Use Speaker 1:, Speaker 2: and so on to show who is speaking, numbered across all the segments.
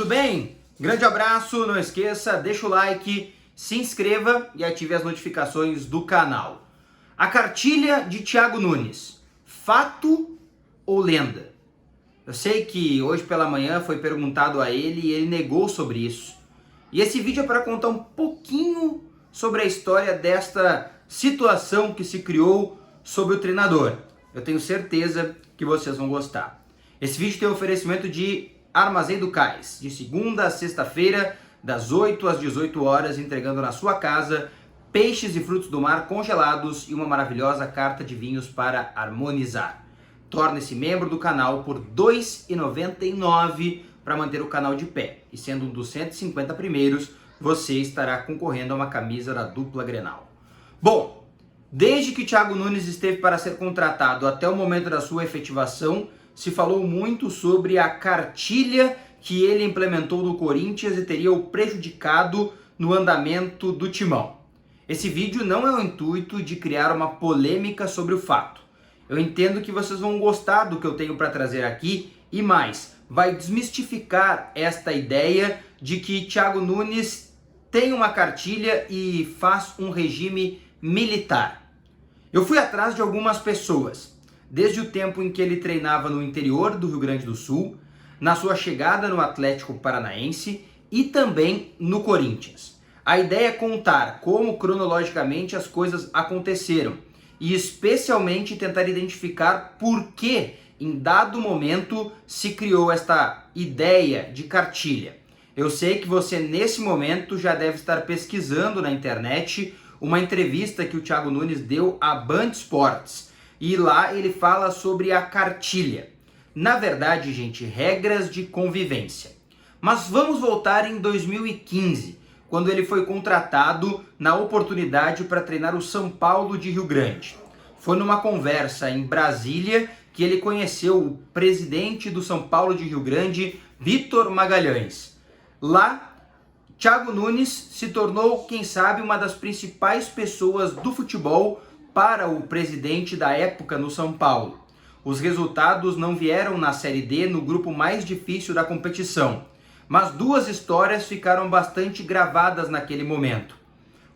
Speaker 1: tudo bem? Grande abraço, não esqueça, deixa o like, se inscreva e ative as notificações do canal. A cartilha de Thiago Nunes, fato ou lenda? Eu sei que hoje pela manhã foi perguntado a ele e ele negou sobre isso. E esse vídeo é para contar um pouquinho sobre a história desta situação que se criou sobre o treinador. Eu tenho certeza que vocês vão gostar. Esse vídeo tem oferecimento de Armazém do Cais, de segunda a sexta-feira, das 8 às 18 horas, entregando na sua casa peixes e frutos do mar congelados e uma maravilhosa carta de vinhos para harmonizar. Torne-se membro do canal por R$ 2,99 para manter o canal de pé. E sendo um dos 150 primeiros, você estará concorrendo a uma camisa da dupla Grenal. Bom, desde que Thiago Nunes esteve para ser contratado até o momento da sua efetivação, se falou muito sobre a cartilha que ele implementou no Corinthians e teria o prejudicado no andamento do timão. Esse vídeo não é o intuito de criar uma polêmica sobre o fato. Eu entendo que vocês vão gostar do que eu tenho para trazer aqui e mais, vai desmistificar esta ideia de que Thiago Nunes tem uma cartilha e faz um regime militar. Eu fui atrás de algumas pessoas, desde o tempo em que ele treinava no interior do Rio Grande do Sul, na sua chegada no Atlético Paranaense e também no Corinthians. A ideia é contar como cronologicamente as coisas aconteceram e especialmente tentar identificar por que em dado momento se criou esta ideia de cartilha. Eu sei que você nesse momento já deve estar pesquisando na internet uma entrevista que o Thiago Nunes deu à Band Esportes. E lá ele fala sobre a cartilha. Na verdade, gente, regras de convivência. Mas vamos voltar em 2015, quando ele foi contratado na oportunidade para treinar o São Paulo de Rio Grande. Foi numa conversa em Brasília que ele conheceu o presidente do São Paulo de Rio Grande, Vitor Magalhães. Lá, Thiago Nunes se tornou, quem sabe, uma das principais pessoas do futebol para o presidente da época no São Paulo. Os resultados não vieram na Série D, no grupo mais difícil da competição, mas duas histórias ficaram bastante gravadas naquele momento.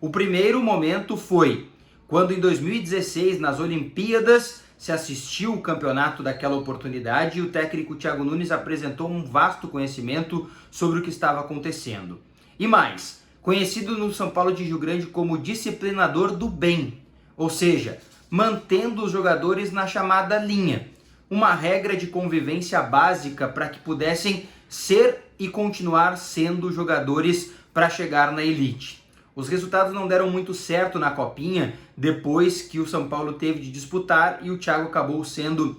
Speaker 1: O primeiro momento foi quando em 2016, nas Olimpíadas, se assistiu o campeonato daquela oportunidade e o técnico Thiago Nunes apresentou um vasto conhecimento sobre o que estava acontecendo. E mais, conhecido no São Paulo de Rio Grande como disciplinador do bem, ou seja, mantendo os jogadores na chamada linha, uma regra de convivência básica para que pudessem ser e continuar sendo jogadores para chegar na elite. Os resultados não deram muito certo na Copinha, depois que o São Paulo teve de disputar e o Thiago acabou sendo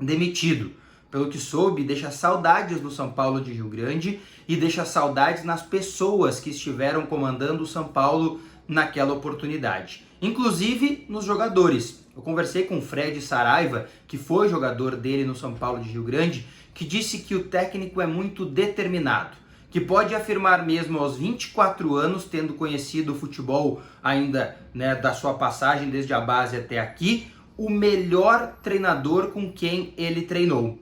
Speaker 1: demitido. Pelo que soube, deixa saudades do São Paulo de Rio Grande e deixa saudades nas pessoas que estiveram comandando o São Paulo naquela oportunidade. Inclusive nos jogadores. Eu conversei com o Fred Saraiva, que foi jogador dele no São Paulo de Rio Grande, que disse que o técnico é muito determinado, que pode afirmar mesmo aos 24 anos, tendo conhecido o futebol ainda, da sua passagem desde a base até aqui, o melhor treinador com quem ele treinou.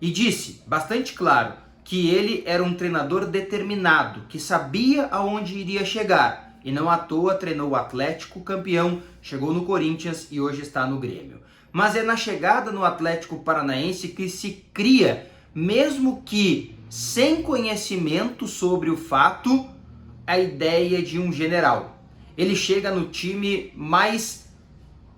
Speaker 1: E disse, bastante claro, que ele era um treinador determinado, que sabia aonde iria chegar. E não à toa treinou o Atlético, campeão, chegou no Corinthians e hoje está no Grêmio. Mas é na chegada no Atlético Paranaense que se cria, mesmo que sem conhecimento sobre o fato, a ideia de um general. Ele chega no time mais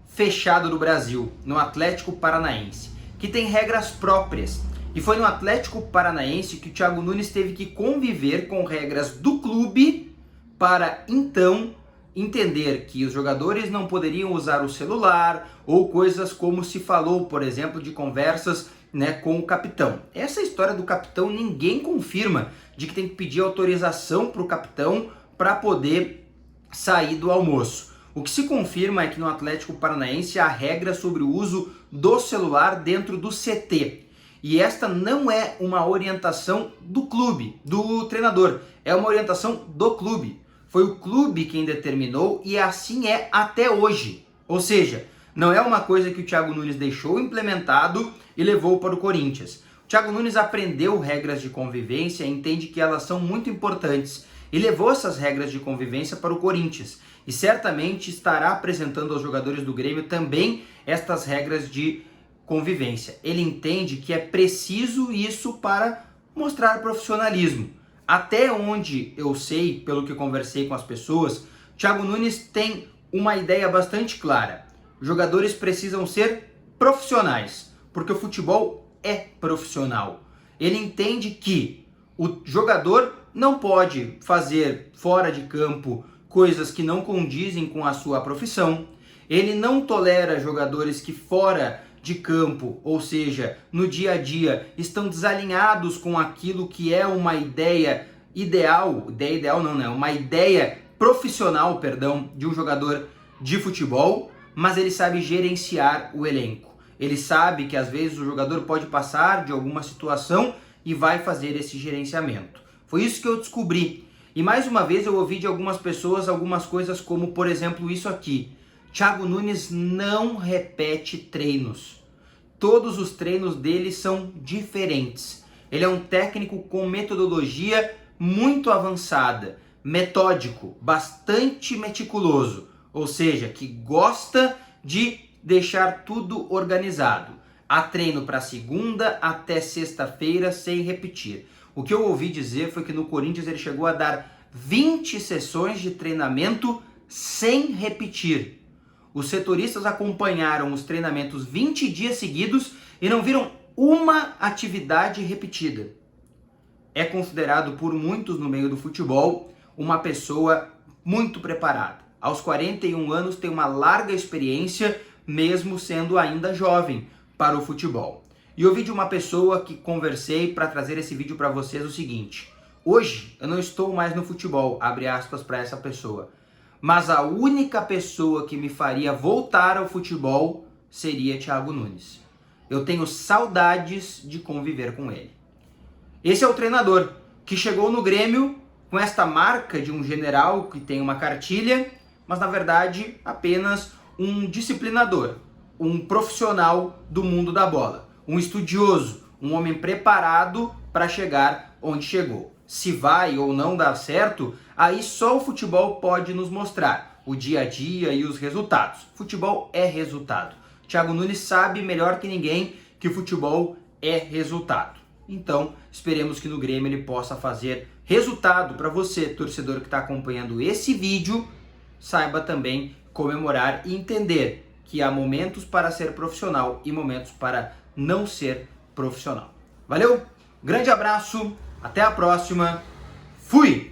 Speaker 1: fechado do Brasil, no Atlético Paranaense, que tem regras próprias. E foi no Atlético Paranaense que o Thiago Nunes teve que conviver com regras do clube para então entender que os jogadores não poderiam usar o celular ou coisas como se falou, por exemplo, de conversas com o capitão. Essa história do capitão ninguém confirma, de que tem que pedir autorização para o capitão para poder sair do almoço. O que se confirma é que no Atlético Paranaense há regra sobre o uso do celular dentro do CT. E esta não é uma orientação do clube, do treinador, é uma orientação do clube. Foi o clube quem determinou e assim é até hoje. Ou seja, não é uma coisa que o Thiago Nunes deixou implementado e levou para o Corinthians. Thiago Nunes aprendeu regras de convivência e entende que elas são muito importantes e levou essas regras de convivência para o Corinthians e certamente estará apresentando aos jogadores do Grêmio também estas regras de convivência. Ele entende que é preciso isso para mostrar profissionalismo. Até onde eu sei, pelo que conversei com as pessoas, Thiago Nunes tem uma ideia bastante clara. Os jogadores precisam ser profissionais, porque o futebol é profissional. Ele entende que o jogador não pode fazer fora de campo coisas que não condizem com a sua profissão. Ele não tolera jogadores que fora de campo, ou seja, no dia a dia, estão desalinhados com aquilo que é uma ideia uma ideia profissional, de um jogador de futebol, mas ele sabe gerenciar o elenco. Ele sabe que às vezes o jogador pode passar de alguma situação e vai fazer esse gerenciamento. Foi isso que eu descobri. E mais uma vez eu ouvi de algumas pessoas algumas coisas como, por exemplo, isso aqui. Thiago Nunes não repete treinos. Todos os treinos dele são diferentes. Ele é um técnico com metodologia muito avançada, metódico, bastante meticuloso, ou seja, que gosta de deixar tudo organizado. Há treino para segunda até sexta-feira sem repetir. O que eu ouvi dizer foi que no Corinthians ele chegou a dar 20 sessões de treinamento sem repetir. Os setoristas acompanharam os treinamentos 20 dias seguidos e não viram uma atividade repetida. É considerado por muitos no meio do futebol uma pessoa muito preparada. Aos 41 anos tem uma larga experiência, mesmo sendo ainda jovem para o futebol. E ouvi de uma pessoa que conversei para trazer esse vídeo para vocês o seguinte: hoje eu não estou mais no futebol, abre aspas para essa pessoa, mas a única pessoa que me faria voltar ao futebol seria Thiago Nunes. Eu tenho saudades de conviver com ele. Esse é o treinador que chegou no Grêmio com esta marca de um general que tem uma cartilha, mas na verdade apenas um disciplinador, um profissional do mundo da bola, um estudioso, um homem preparado para chegar onde chegou. Se vai ou não dar certo, aí só o futebol pode nos mostrar, o dia a dia e os resultados. Futebol é resultado. Thiago Nunes sabe melhor que ninguém que futebol é resultado. Então, esperemos que no Grêmio ele possa fazer resultado para você, torcedor que está acompanhando esse vídeo, saiba também comemorar e entender que há momentos para ser profissional e momentos para não ser profissional. Valeu? Grande abraço, até a próxima, fui!